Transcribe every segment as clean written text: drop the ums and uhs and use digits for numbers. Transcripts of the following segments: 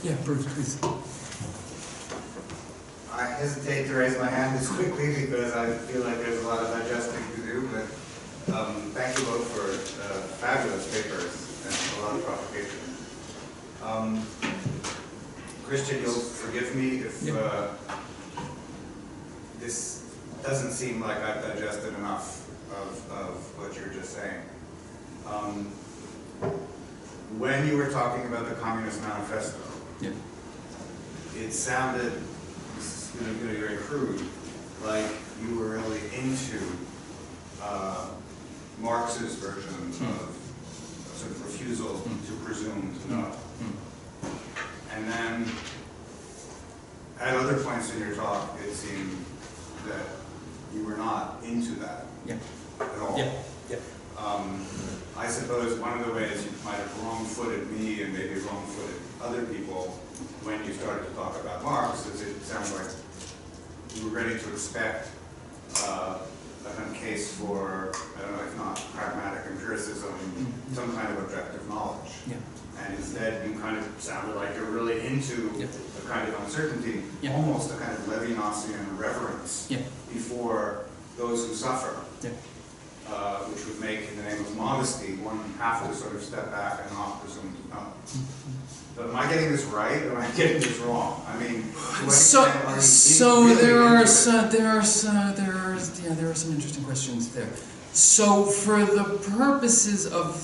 Yeah, Bruce, please. I hesitate to raise my hand this quickly because I feel like there's a lot of digesting to do, but thank you both for fabulous papers and a lot of provocation. Christian, you'll forgive me if this doesn't seem like I've digested enough of what you're just saying. When you were talking about the Communist Manifesto, it sounded, this is going to be very crude, like you were really into Marx's version of sort of refusal to presume to know. And then at other points in your talk, it seemed that you were not into that at all. I suppose one of the ways you might have wrong-footed me and maybe wrong-footed other people when you started to talk about Marx is it sounds like you were ready to expect a kind of case for, I don't know, if not pragmatic empiricism, some kind of objective knowledge. And instead you kind of sounded like you're really into a kind of uncertainty, almost a kind of Levinasian reverence before those who suffer. Which would make, in the name of modesty, one have to sort of step back and not presume to know. But am I getting this right, or am I getting this wrong? I mean, to what extent are you there are some interesting questions there. So, for the purposes of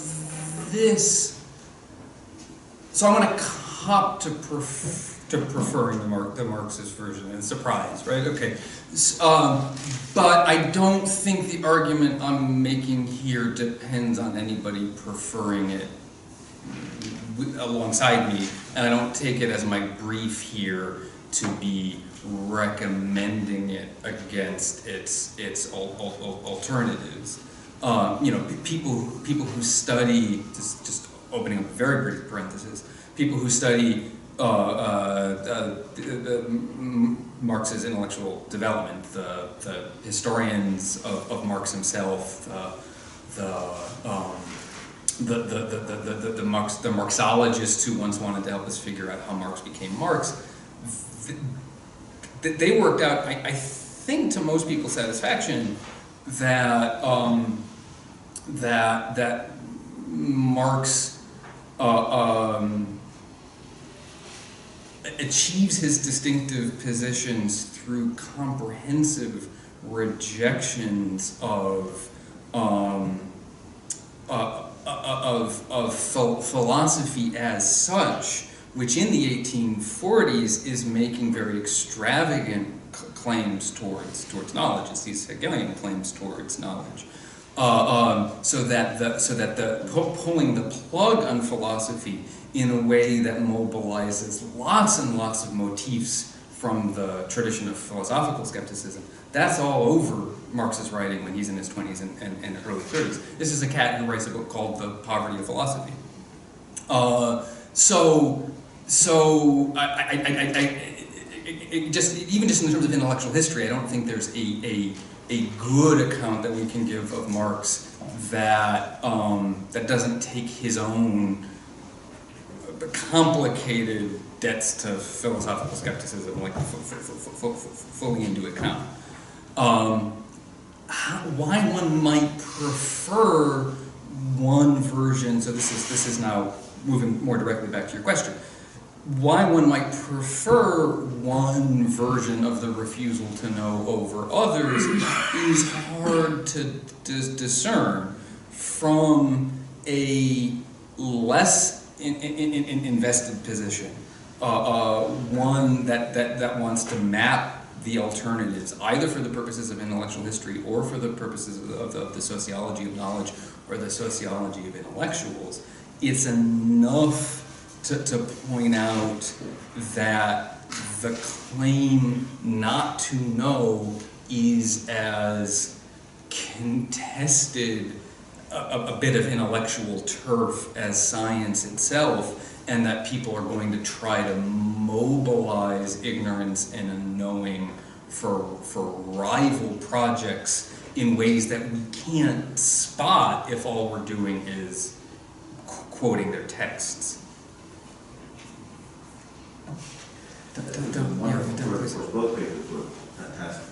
this, so I'm going to cop to preferring the Marxist version, and surprise, right? Okay. But I don't think the argument I'm making here depends on anybody preferring it alongside me, and I don't take it as my brief here to be recommending it against its alternatives. You know, people who study, just opening up a very brief parenthesis, people who study Marx's intellectual development, the historians of Marx himself, the Marxologists who once wanted to help us figure out how Marx became Marx, they worked out, I think, to most people's satisfaction, that that Marx achieves his distinctive positions through comprehensive rejections of philosophy as such, which in the 1840s is making very extravagant claims towards knowledge. It's these Hegelian claims towards knowledge. So that pulling the plug on philosophy in a way that mobilizes lots and lots of motifs from the tradition of philosophical skepticism, that's all over Marx's writing when he's in his 20s and early 30s. This is a cat who writes a book called The Poverty of Philosophy. Even just in terms of intellectual history, I don't think there's a good account that we can give of Marx that that doesn't take his own complicated debts to philosophical skepticism like fully into account. Why one might prefer one version? So this is now moving more directly back to your question. Why one might prefer one version of the refusal to know over others is hard to discern from a less invested position, one that wants to map the alternatives, either for the purposes of intellectual history or for the purposes of the sociology of knowledge or the sociology of intellectuals. It's enough to point out that the claim not to know is as contested a bit of intellectual turf as science itself, and that people are going to try to mobilize ignorance and unknowing for rival projects in ways that we can't spot if all we're doing is quoting their texts. please. Both papers were fantastic.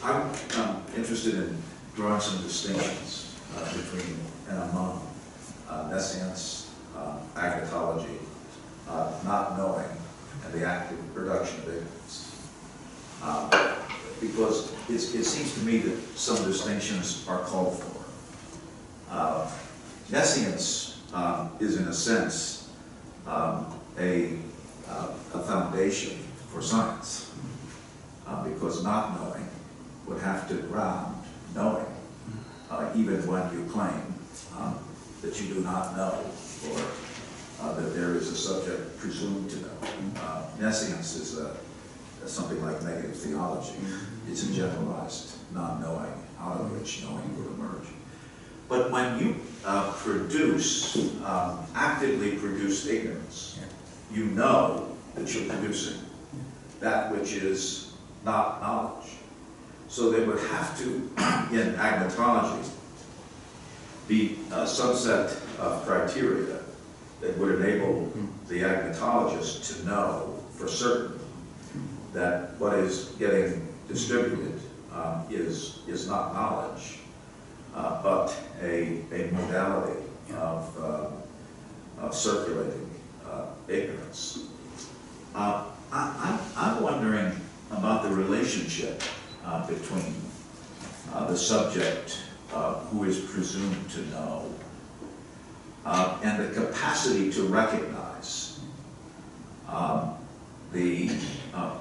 I'm interested in drawing some distinctions between and among nescience, agnotology, not knowing, and the active production of ignorance. Because it seems to me that some distinctions are called for. Nescience is, in a sense, a foundation for science, because not knowing would have to ground knowing, even when you claim that you do not know, or that there is a subject presumed to know. Nescience is something like negative theology. It's a generalized non-knowing out of which knowing would emerge. But when you actively produce ignorance, you know that you're producing that which is not knowledge. So there would have to, in agnotology, be a subset of criteria that would enable the agnotologist to know for certain that what is getting distributed is not knowledge, but a modality of circulating ignorance. I'm wondering about the relationship between the subject who is presumed to know and the capacity to recognize the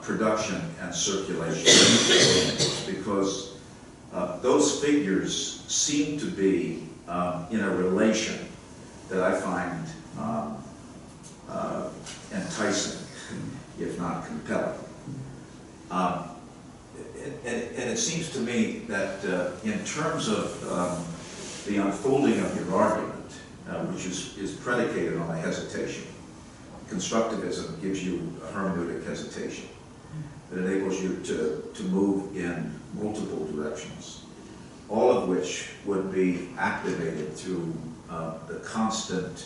production and circulation of ignorance, because those figures seem to be in a relation that I find enticing, if not compelling. And it seems to me that in terms of the unfolding of your argument, which is predicated on a hesitation, constructivism gives you a hermeneutic hesitation that enables you to move in multiple directions, all of which would be activated through the constant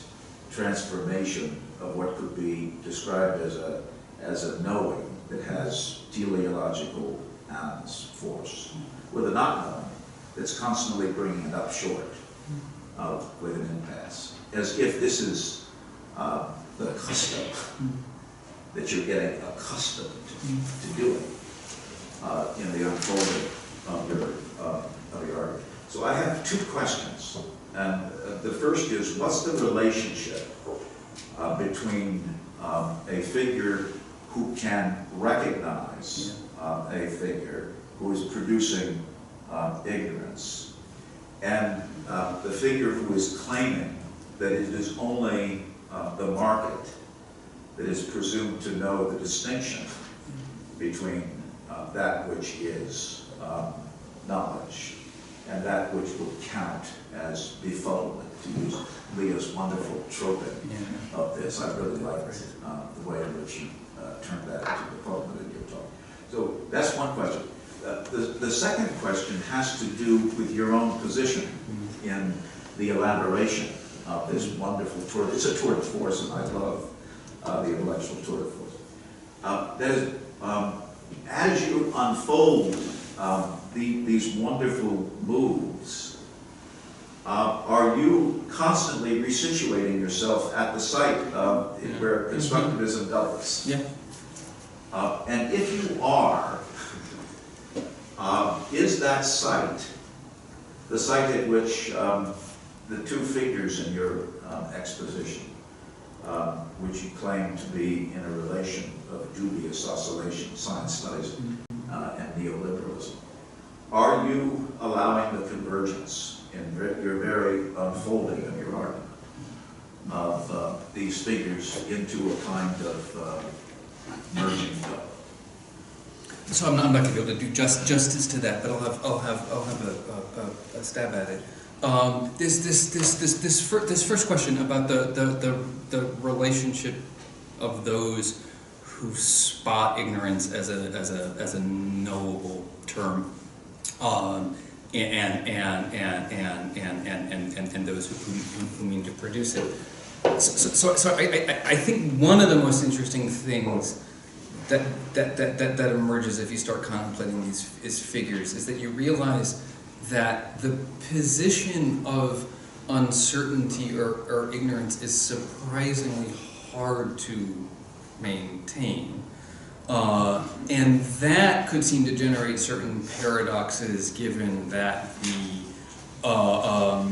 transformation of what could be described as a knowing that has teleological ans force, with a not knowing that's constantly bringing it up short with an impasse, as if this is the custom that you're getting accustomed to doing in the unfolding of your argument. So I have two questions, and the first is, what's the relationship between a figure who can recognize a figure who is producing ignorance, and the figure who is claiming that it is only the market that is presumed to know the distinction between that which is knowledge and that which would count as befuddlement, to use Leah's wonderful troping of this. I really liked the way in which you turned that into befuddlement in your talk. So that's one question. The second question has to do with your own position in the elaboration of this wonderful tour. It's a tour de force, and I love the intellectual tour de force. That is, as you unfold these wonderful moves, are you constantly resituating yourself at the site where constructivism develops? Yeah. And if you are, is that site the site at which the two figures in your exposition, which you claim to be in a relation of dubious oscillation, science studies and neoliberalism, are you allowing the convergence in your very unfolding of your argument of these figures into a kind of merging flow? So I'm not going to be able to do justice to that, but I'll have a stab at it. This first question about the relationship of those who spot ignorance as a knowable term, and those who mean to produce it. So I think one of the most interesting things that emerges if you start contemplating these figures is that you realize that the position of uncertainty or ignorance is surprisingly hard to maintain. And that could seem to generate certain paradoxes, given that the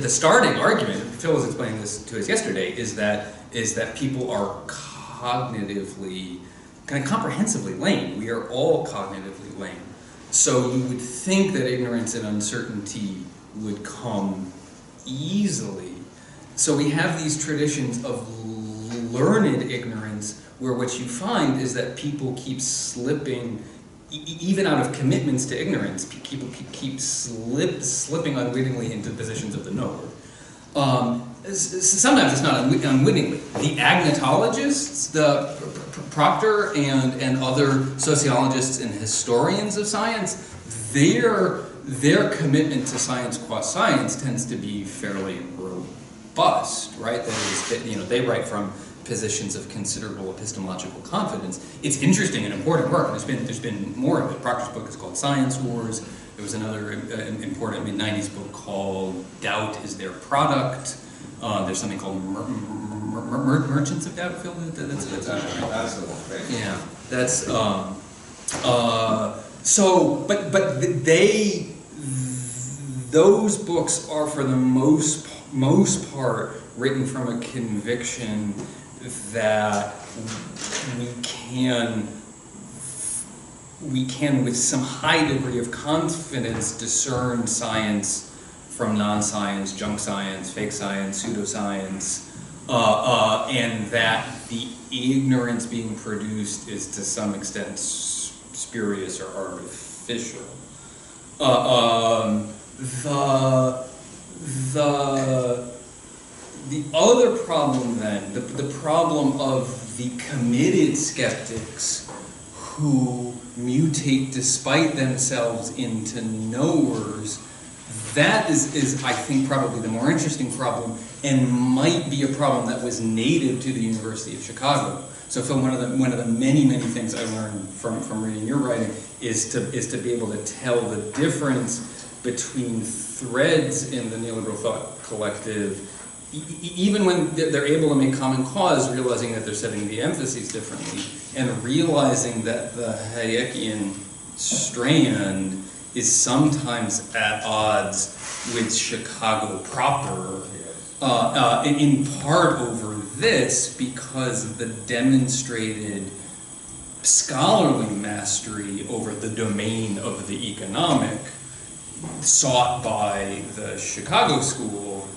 starting argument, Phil was explaining this to us yesterday, is that people are cognitively, kind of comprehensively lame. We are all cognitively lame. So you would think that ignorance and uncertainty would come easily. So we have these traditions of learned ignorance, where what you find is that people keep slipping, even out of commitments to ignorance, people keep slipping unwittingly into positions of the knower. Sometimes it's not unwittingly. The agnotologists, the Proctor and other sociologists and historians of science, their commitment to science qua science tends to be fairly robust, right? That is, they write from positions of considerable epistemological confidence. It's interesting and important work. There's been more of it. Proctor's book is called Science Wars. There was another important mid-90s book called Doubt is Their Product. There's something called Merchants of Doubt, Phil? That's the one, right? Yeah, that's, those books are for the most part written from a conviction that we can with some high degree of confidence discern science from non-science, junk science, fake science, pseudoscience, and that the ignorance being produced is to some extent spurious or artificial. The other problem then, the problem of the committed skeptics who mutate despite themselves into knowers, that is I think probably the more interesting problem, and might be a problem that was native to the University of Chicago. So Phil, one of the many things I learned from reading your writing is to be able to tell the difference between threads in the neoliberal thought collective, even when they're able to make common cause, realizing that they're setting the emphases differently, and realizing that the Hayekian strand is sometimes at odds with Chicago proper, in part over this, because of the demonstrated scholarly mastery over the domain of the economic sought by the Chicago school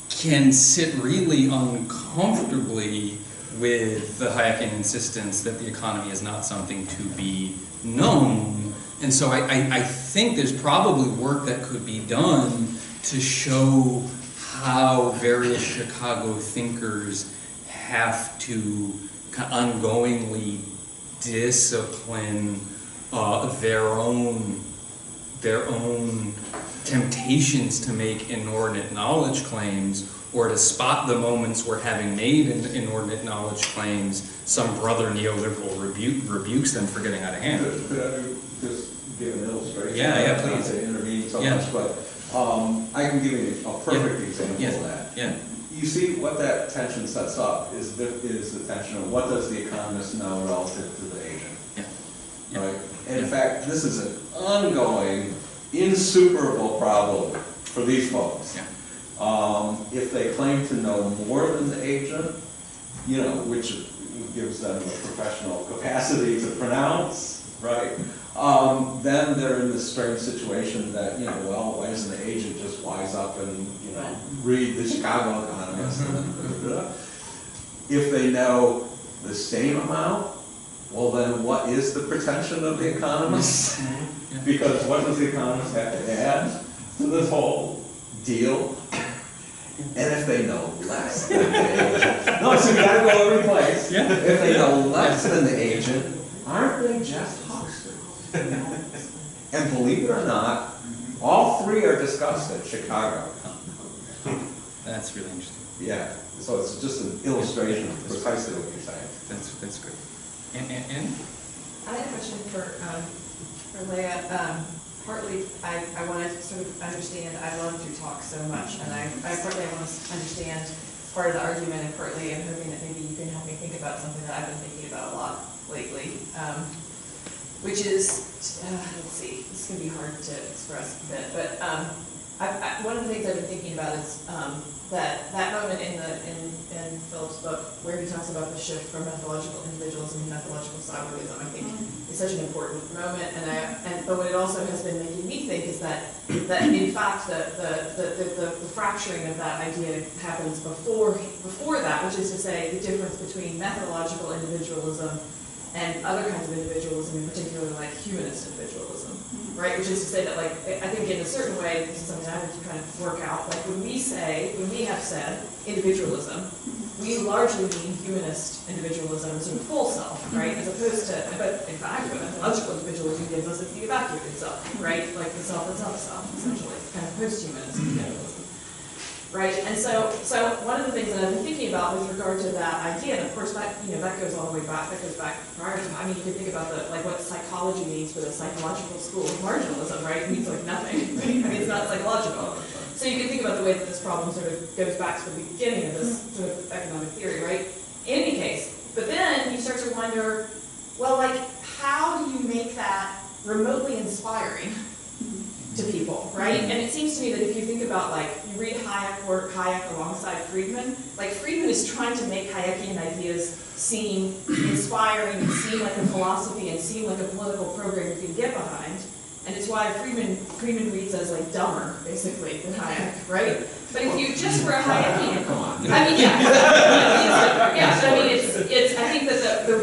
can sit really uncomfortably with the Hayekian insistence that the economy is not something to be known. And so I think there's probably work that could be done to show how various Chicago thinkers have to ongoingly discipline their own temptations to make inordinate knowledge claims, or to spot the moments where, having made inordinate knowledge claims, some brother neoliberal rebukes them for getting out of hand. Could I just give an illustration? Yeah, please. Not to intervene so much, but I can give you a perfect example of that. Yeah. You see what that tension sets up is the tension of what does the economist know relative to the agent. Yeah. Right? And in fact, this is an ongoing, insuperable problem for these folks. Yeah. If they claim to know more than the agent, which gives them the professional capacity to pronounce, right? Then they're in this strange situation that, why doesn't the agent just wise up and, read the Chicago Economist? If they know the same amount, well then what is the pretension of the economist? Because what does the economist have to add to this whole deal? And if they know less than the agent, no, so you gotta go every place. Yeah. If they know less than the agent, aren't they just hucksters? And believe it or not, all three are discussed at Chicago. That's really interesting. Yeah, so it's just an illustration of precisely what you're saying. That's great. And? I had a question for Leah. Partly, I want to sort of understand, I loved your talk so much, and partly I want to understand part of the argument, and partly I'm hoping that maybe you can help me think about something that I've been thinking about a lot lately, which is, let's see, this is going to be hard to express a bit, but one of the things I've been thinking about is that moment in Philip's book where he talks about the shift from methodological individualism to methodological cyborgism, I think is such an important moment. But what it also has been making me think is that in fact the fracturing of that idea happens before that, which is to say the difference between methodological individualism and other kinds of individualism, in particular like humanist individualism, right? Which is to say that, like, I think in a certain way, this is something I have to kind of work out, like when we have said individualism, we largely mean humanist individualism as a full self, right? As opposed to, but in fact, what methodological individualism gives us is the evacuated self, right? Like the self that's not a self, essentially, kind of post-humanist individualism. Right, and so one of the things that I've been thinking about with regard to that idea, and of course that goes all the way back. That goes back prior to. I mean, you can think about what psychology means for the psychological school of marginalism, right? It means like nothing. Right? I mean, it's not psychological. So you can think about the way that this problem sort of goes back to the beginning of this sort of economic theory, right? In any case, but then you start to wonder, well, like, how do you make that remotely inspiring to people, right? And it seems to me that if you think about, like, you read Hayek alongside Friedman, like Friedman is trying to make Hayekian ideas seem inspiring and seem like a philosophy and seem like a political program you can get behind. And it's why Friedman reads as like dumber, basically, than Hayek, right? But if you just were a Hayekian, I mean, yeah, I mean, it's. I think that the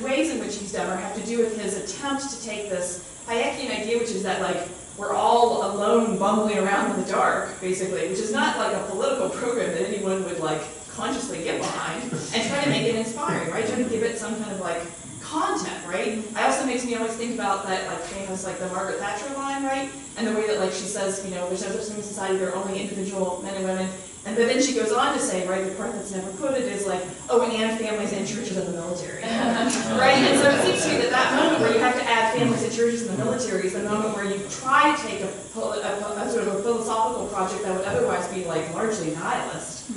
ways in which he's dumber have to do with his attempt to take this Hayekian idea, which is that, like, we're all alone bumbling around in the dark, basically, which is not like a political program that anyone would like consciously get behind, and try to make it inspiring, right? Try to give it some kind of like content, right? It also makes me always think about that like famous like the Margaret Thatcher line, right? And the way that like she says, there's no such thing in society, there are only individual men and women. And then she goes on to say, right, the part that's never quoted is like, oh, and families and churches and the military, right? And so it seems to me that moment where you have to add families and churches and the military is the moment where you try to take a sort of a philosophical project that would otherwise be like largely nihilist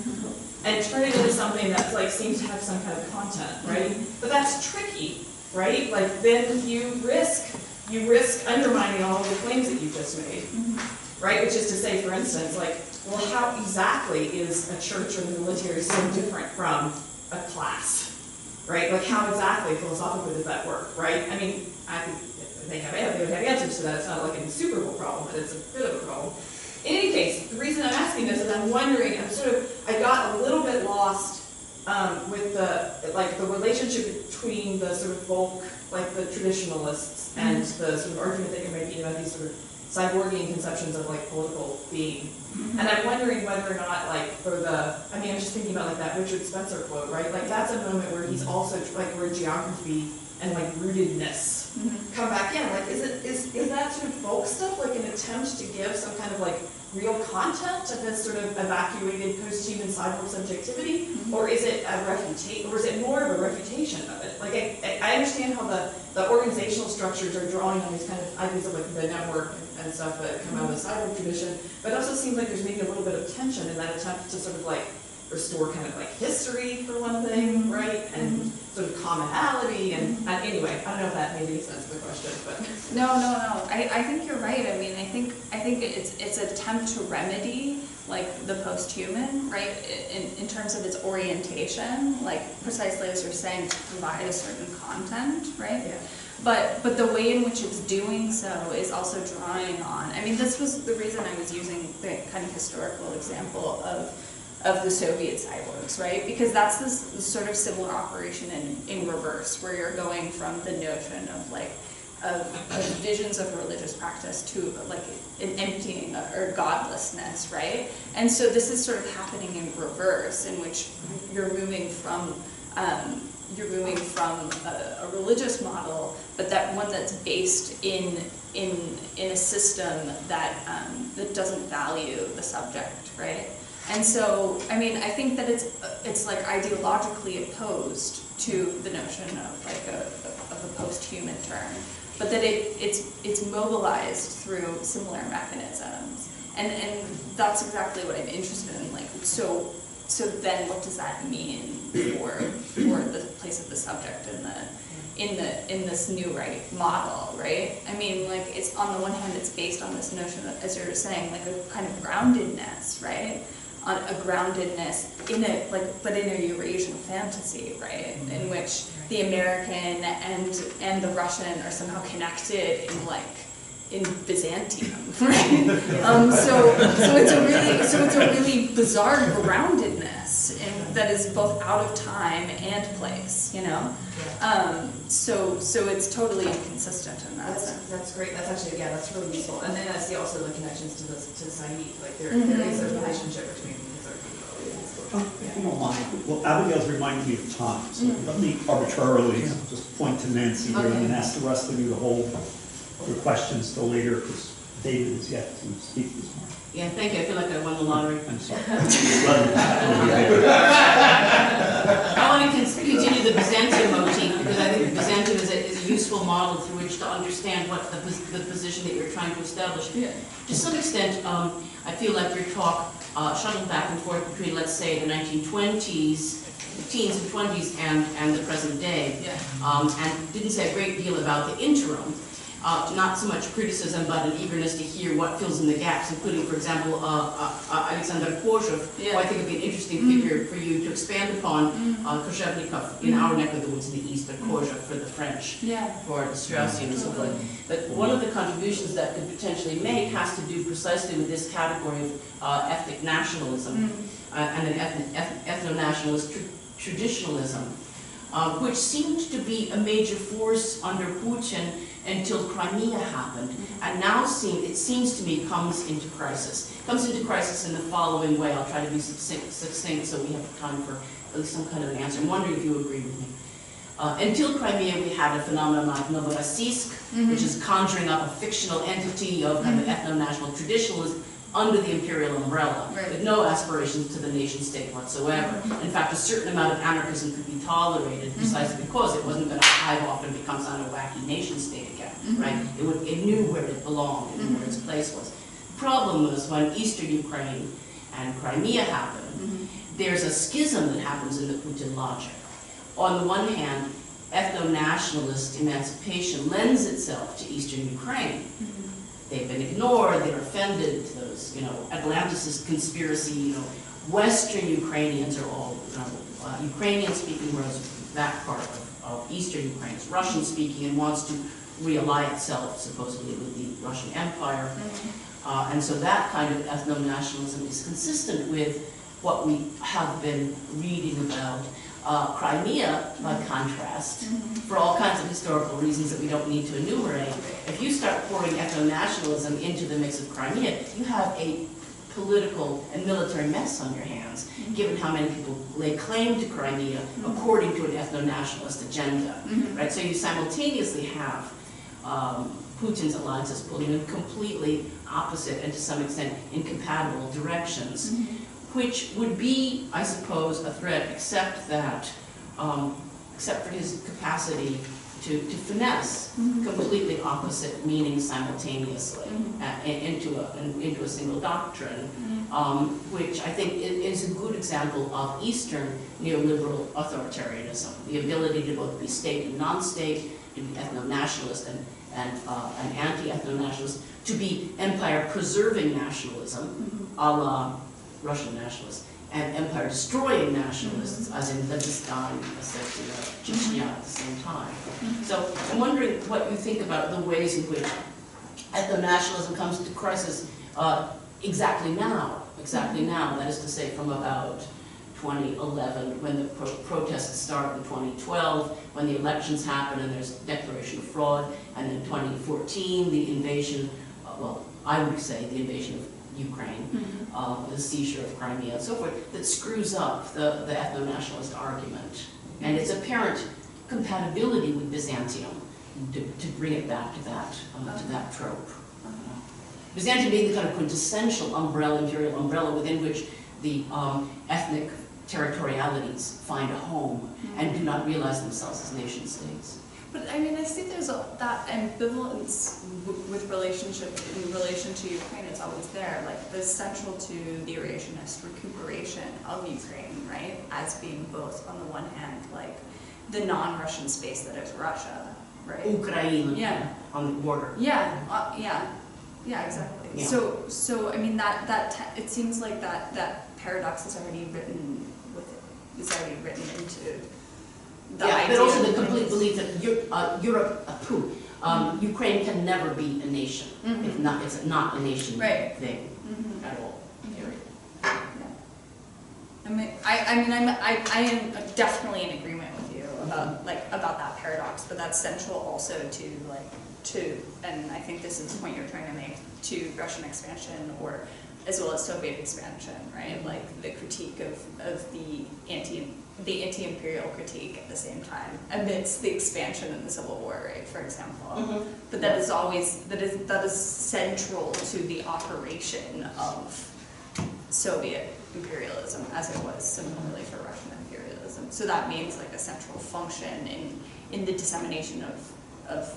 and turn it into something that like seems to have some kind of content, right? But that's tricky, right? Like then you risk undermining all of the claims that you just made, right? Which is to say, for instance, like, well, how exactly is a church or the military so different from a class, right? Like, how exactly philosophically does that work, right? I mean, they would have answers to that. It's not like a insuperable problem, but it's a bit of a problem. In any case, the reason I'm asking this is I'm wondering, I got a little bit lost with the relationship between the sort of folk, like the traditionalists, and the sort of argument that you're making about these sort of cyborgian conceptions of like political being. And I'm wondering whether or not, like, I'm just thinking about like that Richard Spencer quote, right? Like that's a moment where he's also like where geography and like rootedness come back in. Like, is that sort of folk stuff like an attempt to give some kind of like real content to this sort of evacuated post-human cyborg subjectivity, or is it a refutation, or is it more of a refutation of it? Like I understand how the organizational structures are drawing on these kind of ideas of like the network and stuff that come out of the cyborg tradition, but it also seems like there's maybe a little bit of tension in that attempt to sort of like restore kind of like history for one thing, right? And sort of commonality, and anyway, I don't know if that made any sense of the question, but No. I think you're right. I mean, I think it's an attempt to remedy like the post-human, right? In terms of its orientation, like precisely as you're saying, to provide a certain content, right? yeah. But the way in which it's doing so is also drawing on. I mean, this was the reason I was using the kind of historical example of the Soviet cyborgs, right? Because that's this sort of similar operation in reverse, where you're going from the notion of like of visions of religious practice to like an emptying or godlessness, right? And so this is sort of happening in reverse, in which you're moving from a religious model, but that one that's based in a system that doesn't value the subject, right? And so, I mean, I think that it's like ideologically opposed to the notion of like a post-human term, but that it's mobilized through similar mechanisms, and that's exactly what I'm interested in. Like, so then what does that mean for the place of the subject in this new model, right? I mean, like, it's on the one hand it's based on this notion of, as you're saying, like a kind of groundedness, right? On a groundedness but in a Eurasian fantasy, right? In which the American and the Russian are somehow connected in Byzantium, right? So it's a really bizarre groundedness that is both out of time and place, you know. So it's totally inconsistent in that sense. That's great. That's actually, yeah, that's really useful. And then I see also the connections to Said. Like there is a relationship between these arguments. If you don't mind, well, Abigail's reminding me of time, so let me arbitrarily just point to Nancy here and ask the rest of you to hold your questions till later, because David is yet to speak this morning. Yeah, thank you. I feel like I won the lottery. I'm sorry. I want to continue the Byzantium motif, because I think Byzantium is a useful model through which to understand what the position that you're trying to establish. Yeah. To some extent, I feel like your talk shuttled back and forth between, let's say, the 1920s, teens and 20s, and the present day, and didn't say a great deal about the interim. Not so much criticism, but an eagerness to hear what fills in the gaps, including, for example, Alexander Korzhev, who I think would be an interesting figure for you to expand upon. Korzhevnikov in our neck of the woods in the east, but Korzhev for the French, for the Straussian and so forth. But one of the contributions that could potentially make has to do precisely with this category of ethnic nationalism and an ethno-nationalist traditionalism, which seemed to be a major force under Putin until Crimea happened, and now it seems to me comes into crisis. Comes into crisis in the following way. I'll try to be succinct so we have time for at least some kind of an answer. I'm wondering if you agree with me. Until Crimea, we had a phenomenon like Novorossiysk, which is conjuring up a fictional entity of kind of ethno-national traditionalism under the imperial umbrella, with no aspirations to the nation state whatsoever. In fact, a certain amount of anarchism could be tolerated precisely because it wasn't going to hive off and become some wacky nation state again, right? It knew where it belonged, it knew where its place was. The problem was when Eastern Ukraine and Crimea happened, there's a schism that happens in the Putin logic. On the one hand, ethno-nationalist emancipation lends itself to Eastern Ukraine. They've been ignored, they're offended, those, Atlanticist conspiracy, Western Ukrainians are all, Ukrainian-speaking, whereas that part of Eastern Ukraine is Russian-speaking and wants to really itself, supposedly, with the Russian Empire. And so that kind of ethno-nationalism is consistent with what we have been reading about. Crimea, by contrast, for all kinds of historical reasons that we don't need to enumerate, if you start pouring ethno-nationalism into the mix of Crimea, you have a political and military mess on your hands, given how many people lay claim to Crimea according to an ethno-nationalist agenda, right? So you simultaneously have Putin's alliances pulling in completely opposite and to some extent incompatible directions, which would be, I suppose, a threat, except for his capacity to finesse completely opposite meanings simultaneously into a single doctrine, which I think is a good example of Eastern neoliberal authoritarianism, the ability to both be state and non-state, to be ethno-nationalist and anti-ethno-nationalist, to be empire-preserving nationalism, a la Russian nationalists, and empire-destroying nationalists, as in Dagestan, Chechnya at the same time. So I'm wondering what you think about the ways in which ethno-nationalism comes to crisis exactly now, that is to say from about 2011, when the protests start in 2012, when the elections happen and there's declaration of fraud, and then 2014, the invasion, I would say the invasion of Ukraine, the seizure of Crimea and so forth, that screws up the ethno-nationalist argument. And its apparent compatibility with Byzantium, to bring it back to that trope. Byzantium being the kind of quintessential umbrella, imperial umbrella, within which the ethnic territorialities find a home and do not realize themselves as nation states. But I mean, I see there's that ambivalence with relationship in relation to Ukraine is always there. Like, the central to the Eurasianist recuperation of Ukraine, right, as being both, on the one hand, like the non-Russian space that is Russia, right? Ukraine, Yeah. on the border. Yeah, exactly. Yeah. So I mean it seems like that paradox is already written into the idea. But also the complete belief that Europe, Ukraine can never be a nation. It's not a nation thing at all. Period. I am definitely in agreement with you about that paradox, but that's central also to, and I think this is the point you're trying to make, to Russian expansion, or as well as Soviet expansion, right? Like the critique of the anti-imperial critique at the same time amidst the expansion in the Civil War, right? For example, but that is central to the operation of Soviet imperialism, as it was similarly for Russian imperialism. So that means like a central function in the dissemination of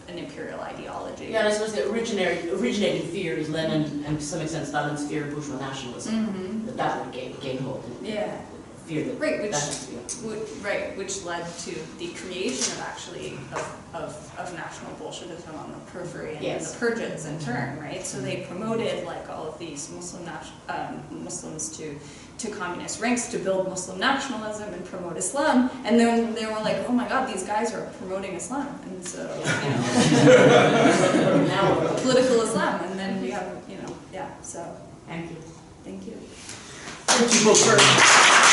an imperial ideology. Yeah, and I suppose the originating fear is Lenin and to some extent Stalin's fear of bourgeois nationalism. That would gain hold. Yeah. Fear that which led to the creation of national Bolshevism on the periphery and the purges in turn, right? So they promoted like all of these Muslims to communist ranks to build Muslim nationalism and promote Islam, and then they were like, oh my God, these guys are promoting Islam, and so now political Islam, and then you have so thank you. Thank you. Thank you both very much.